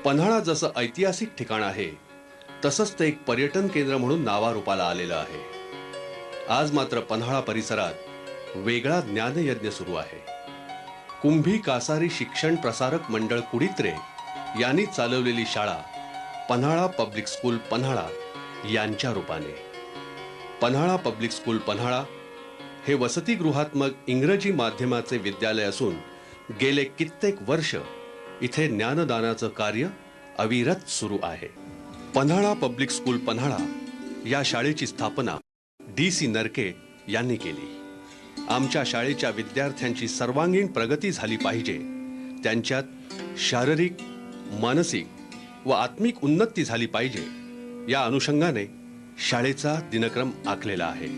पन्हाळा जसं ऐतिहासिक ठिकाण आहे तसंच ते एक पर्यटन केंद्र म्हणून नावारूपाला आलेलं आहे। आज मात्र पन्हाळा परिसरात वेगळा ज्ञानयज्ञ सुरू आहे। कुंभी कासारी शिक्षण प्रसारक मंडळ कुडित्रे यांनी चालवलेली शाळा पन्हाळा पब्लिक स्कूल पन्हाळा यांच्या रूपाने। पन्हाळा पब्लिक स्कूल पन्हाळा हे वसतिगृहात्मक इंग्रजी माध्यमाचे विद्यालय असून गेले कित्येक वर्ष इथे ज्ञानदानाचं कार्य अविरत सुरू आहे। पन्हाळा पब्लिक स्कूल पन्हाळा या शाळेची स्थापना DC नरके यांनी केली। आमच्या शाळेच्या विद्यार्थ्यांची सर्वांगीण प्रगती झाली पाहिजे, त्यांच्यात शारीरिक, मानसिक व आत्मिक उन्नती झाली पाहिजे या अनुषंगाने शाळेचा दिनक्रम आखलेला आहे।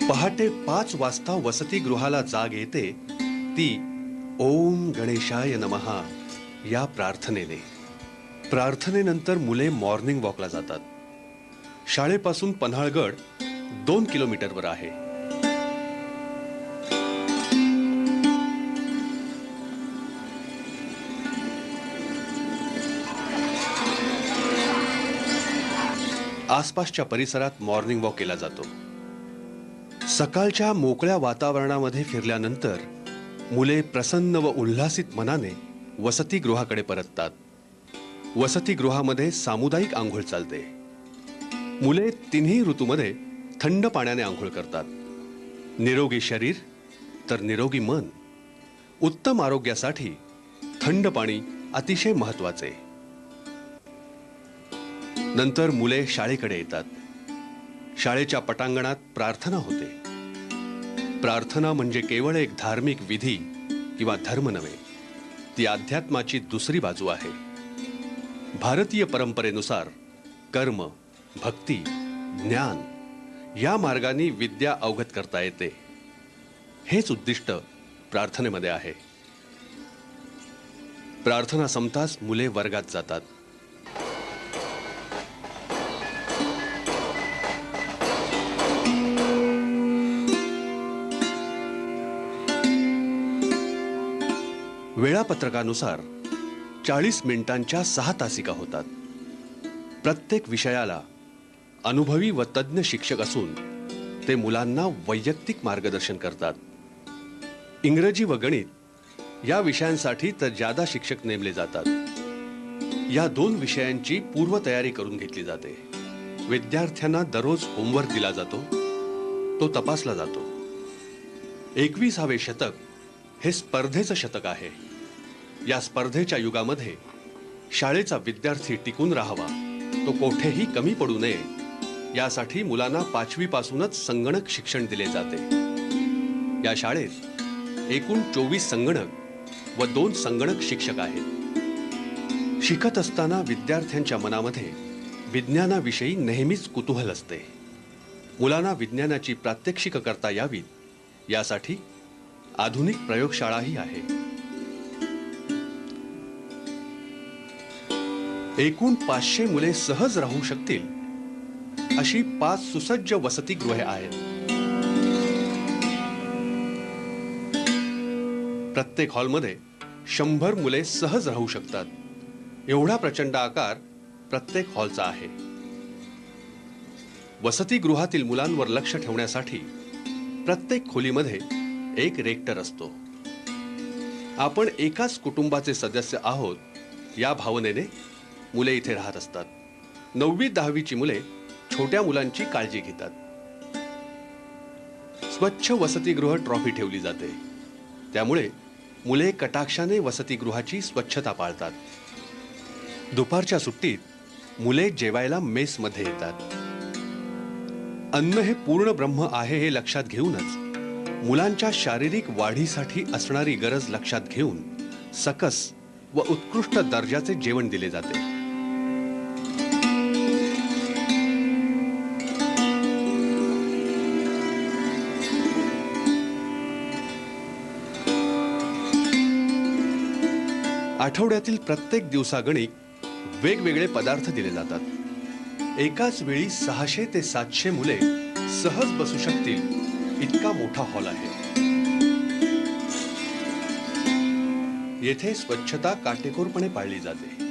पहाटे 5 वाजता वसतिगृहाला जाग येते ती ओम गणेशाय नमः या प्रार्थनेने। प्रार्थनेनंतर मुले मॉर्निंग वॉकला जातात। शाळेपासून पन्हाळगड 2 किलोमीटरवर आहे। आसपासच्या परिसरात मॉर्निंग वॉक केला जातो। सकाळच्या मोकळ्या वातावरणामध्ये फिरल्यानंतर मुले प्रसन्न व उल्हासित मनाने वसतिगृहाकडे परततात। वसतिगृहामध्ये सामुदायिक आंघोळ चालते। मुले तिन्ही ऋतूमध्ये थंड पाण्याने आंघोळ करतात। निरोगी शरीर तर निरोगी मन। उत्तम आरोग्यासाठी थंड पाणी अतिशय महत्त्वाचे। नंतर मुले शाळेकडे येतात। शाळेच्या पटांगणात प्रार्थना होते। प्रार्थना म्हणजे केवळ एक धार्मिक विधी किंवा धर्म नव्हे, ती अध्यात्माची दुसरी बाजू आहे। भारतीय परंपरेनुसार कर्म, भक्ती, ज्ञान या मार्गाने विद्या अवगत करता येते। हेच उद्दिष्ट प्रार्थनेमध्ये आहे। प्रार्थना संपताच मुले वर्गात जातात। वेळापत्रकानुसार 40 मिनिटांच्या 6 तासिका होतात। प्रत्येक विषयाला अनुभवी व तज्ञ शिक्षक असून ते मुलांना वैयक्तिक मार्गदर्शन करतात। इंग्रजी व गणित या विषयांसाठी तर जादा शिक्षक नेमले जातात। या 2 विषयांची पूर्वतयारी करून घेतली जाते। विद्यार्थ्यांना दररोज होमवर्क दिला जातो, तो तपासला जातो। 21वे शतक हे स्पर्धेचं शतक आहे। या स्पर्धेच्या युगामध्ये शाळेचा विद्यार्थी टिकून राहावा, तो कोठेही कमी पडू नये यासाठी मुलांना 5वी पासूनच संगणक शिक्षण दिले जाते। या शाळेत एकूण 24 संगणक व 2 संगणक शिक्षक आहेत। शिकत असताना विद्यार्थ्यांच्या मनामध्ये विज्ञानाविषयी नेहमीच कुतूहल असते। मुलांना विज्ञानाची प्रात्यक्षिक करता यावीत यासाठी आधुनिक प्रयोगशाळाही आहे। एकूण 500 मुले सहज राहू शकतील अशी 5 सुसज्ज वसतिगृहे आहेत। प्रत्येक हॉलमध्ये 100 मुले सहज राहू शकतात, एवढा प्रचंड आकार प्रत्येक हॉलचा आहे। वसतिगृहातील मुलांवर लक्ष ठेवण्यासाठी प्रत्येक खोलीमध्ये एक रेक्टर असतो। आपण एकाच कुटुंबाचे सदस्य आहोत या भावनेने मुले इथे राहत असतात। 9वी 10वीची मुले छोट्या मुलांची काळजी घेतात। स्वच्छ वसतिगृह ट्रॉफी ठेवली जाते, त्यामुळे मुले कटाक्षाने वसतिगृहाची स्वच्छता पाळतात। दुपारच्या सुट्टीत मुले जेवायला मेसमध्ये येतात। अन्न हे पूर्ण ब्रह्म आहे हे लक्षात घेऊनच मुलांच्या शारीरिक वाढीसाठी असणारी गरज लक्षात घेऊन सकस व उत्कृष्ट दर्जाचे जेवण दिले जाते। आठवड्यातील प्रत्येक दिवसागणिक वेगवेगळे पदार्थ दिले जातात। एकाच वेळी 600 ते 700 मुले सहज बसू शकतील इतका मोठा हॉल आहे। येथे स्वच्छता काटेकोरपणे पाळली जाते.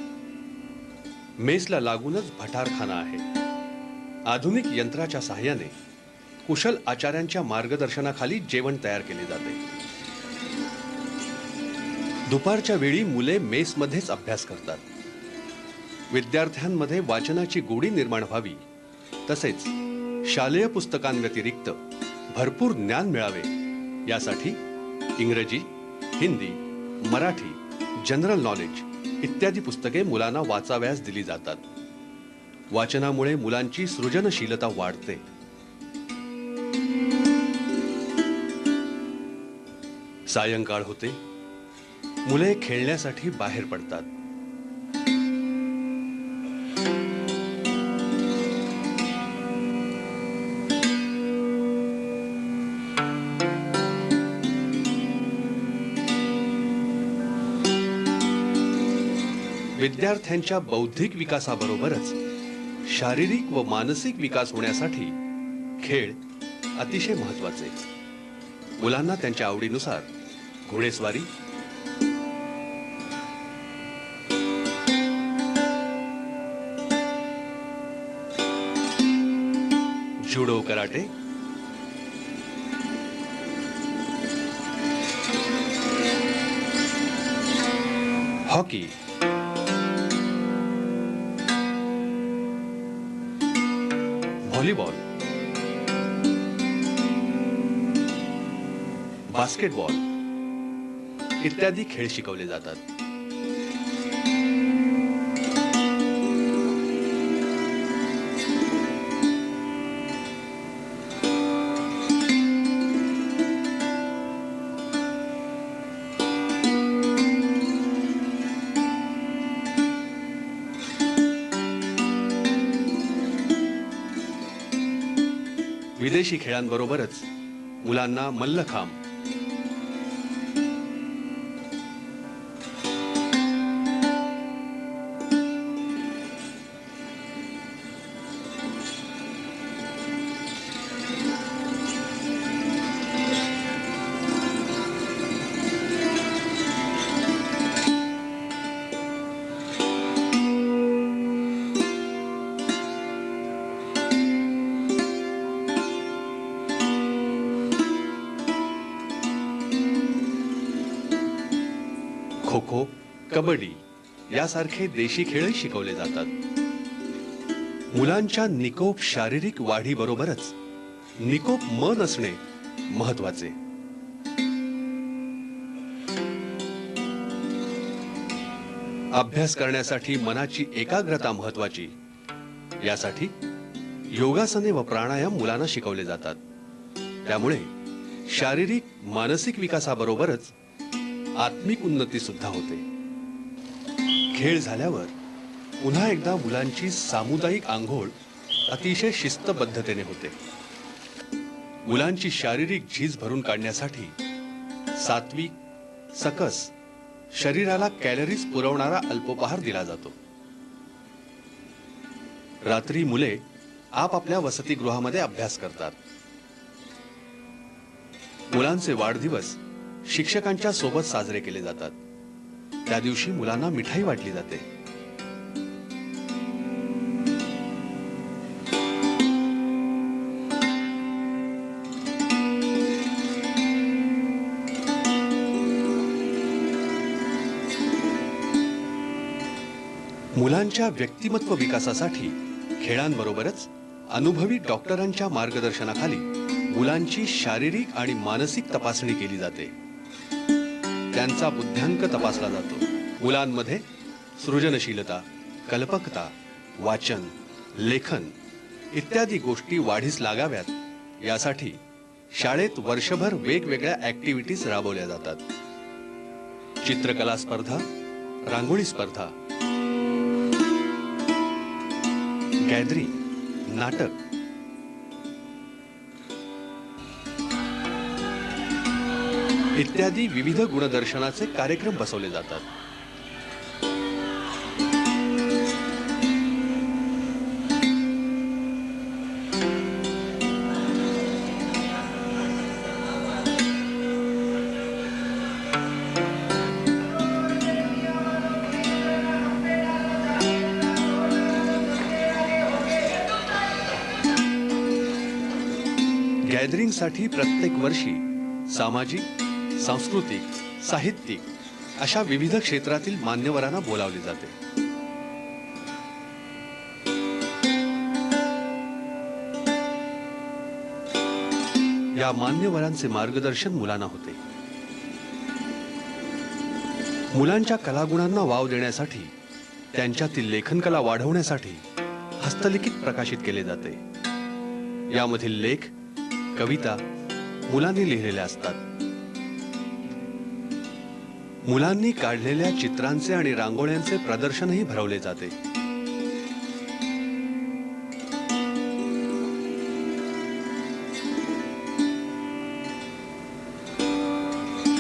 मेसला लागूनच भटारखाना आहे. आधुनिक यंत्राच्या सहाय्याने कुशल आचार्यांच्या मार्गदर्शनाखाली जेवण तयार केले जाते. दुपारच्या वेळी मुले मेसमध्येच अभ्यास करतात. विद्यार्थ्यांमध्ये वाचनाची गोडी निर्माण व्हावी, तसेच शालेय पुस्तकांव्यतिरिक्त भरपूर ज्ञान मिळावे यासाठी इंग्रजी, हिंदी, मराठी, जनरल नॉलेज इत्यादी पुस्तके मुलांना वाचावयास दिली जातात. वाचनामुळे मुलांची सृजनशीलता वाढते. सायंकाळ होते. मुले खेळण्यासाठी बाहेर पडतात. विद्यार्थ्यांच्या बौद्धिक विकासाबरोबरच शारीरिक व मानसिक विकास होण्यासाठी खेळ अतिशय महत्त्वाचे. मुलांना त्यांच्या आवडीनुसार घोडेस्वारी, जुडो, कराटे, हॉकी, व्हॉलीबॉल, बास्केटबॉल इत्यादी खेळ शिकवले जातात. विदेशी खेळांबरोबरच मुलांना मल्लखांब, खो खो, कबड्डी यासारखे देशी खेळही शिकवले जातात. मुलांच्या निकोप शारीरिक वाढीबरोबरच निकोप मन असणे महत्वाचे. अभ्यास करण्यासाठी मनाची एकाग्रता महत्वाची. यासाठी योगासने व प्राणायाम मुलांना शिकवले जातात. त्यामुळे शारीरिक मानसिक विकासाबरोबरच आत्मिक उन्नती सुद्धा होते. खेळ झाल्यावर पुन्हा एकदा मुलांची सामुदायिक आंघोळ अतिशय शिस्तबद्धतेने होते. मुलांची शारीरिक झीज भरून काढण्यासाठी सात्विक, सकस, शरीराला कॅलरीज पुरवणारा अल्पोपहार दिला जातो. रात्री मुले आपापल्या वसतिगृहामध्ये अभ्यास करतात. मुलांचे वाढदिवस शिक्षकांच्या सोबत साजरे केले जातात. त्या दिवशी मुलांना मिठाई वाटली जाते. मुलांच्या व्यक्तिमत्व विकासासाठी खेळांबरोबरच अनुभवी डॉक्टरांच्या मार्गदर्शनाखाली मुलांची शारीरिक आणि मानसिक तपासणी केली जाते. त्यांचा बुद्ध्यांक तपासला जातो. मुलांमध्ये सृजनशीलता, कल्पकता, वाचन, लेखन इत्यादी गोष्टी वाढीस लागाव्यात यासाठी शाळेत वर्षभर वेगवेगळ्या ऍक्टिव्हिटीज राबवल्या जातात. चित्रकला स्पर्धा, रांगोळी स्पर्धा, गॅदरिंग, नाटक, इत्यादी विविध गुणदर्शनाचे कार्यक्रम बसवले जातात. गॅदरिंगसाठी प्रत्येक वर्षी सामाजिक, सांस्कृतिक, साहित्यिक अशा विविध क्षेत्रातील मान्यवरांना बोलावले जाते. या मान्यवरांचे मार्गदर्शन मुलांना होते. मुलांच्या कलागुणांना वाव देण्यासाठी, त्यांच्यातील लेखनकला वाढवण्यासाठी हस्तलिखित प्रकाशित केले जाते. यामधील लेख, कविता मुलांनी लिहिलेल्या असतात. मुलांनी काढलेल्या चित्रांचे आणि रांगोळ्यांचे प्रदर्शनही भरवले जाते.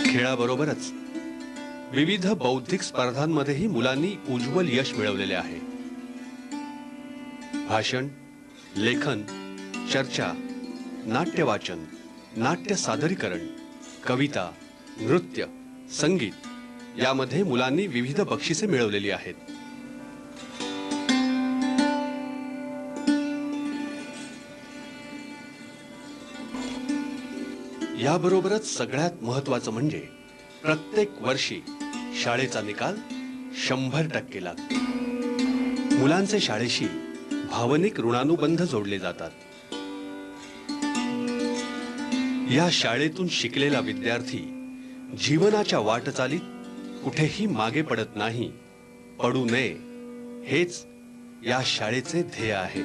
खेळाबरोबरच विविध बौद्धिक स्पर्धांमध्येही मुलांनी उज्ज्वल यश मिळवलेले आहे. भाषण, लेखन, चर्चा, नाट्य वाचन, नाट्य सादरीकरण, कविता, नृत्य, संगीत यामध्ये मुलांनी विविध बक्षिसे मिळवलेली आहेत. याबरोबरच सगळ्यात महत्त्वाचं म्हणजे प्रत्येक वर्षी शाळेचा निकाल 100% लागतो. मुलांचे शाळेशी भावनिक ऋणानुबंध जोडले जातात. या शाळेतून शिकलेला विद्यार्थी जीवनाच्या वाटचालीत कुठेही मागे पडत नाही, पडू नये, हेच या शाळेचे ध्येय आहे.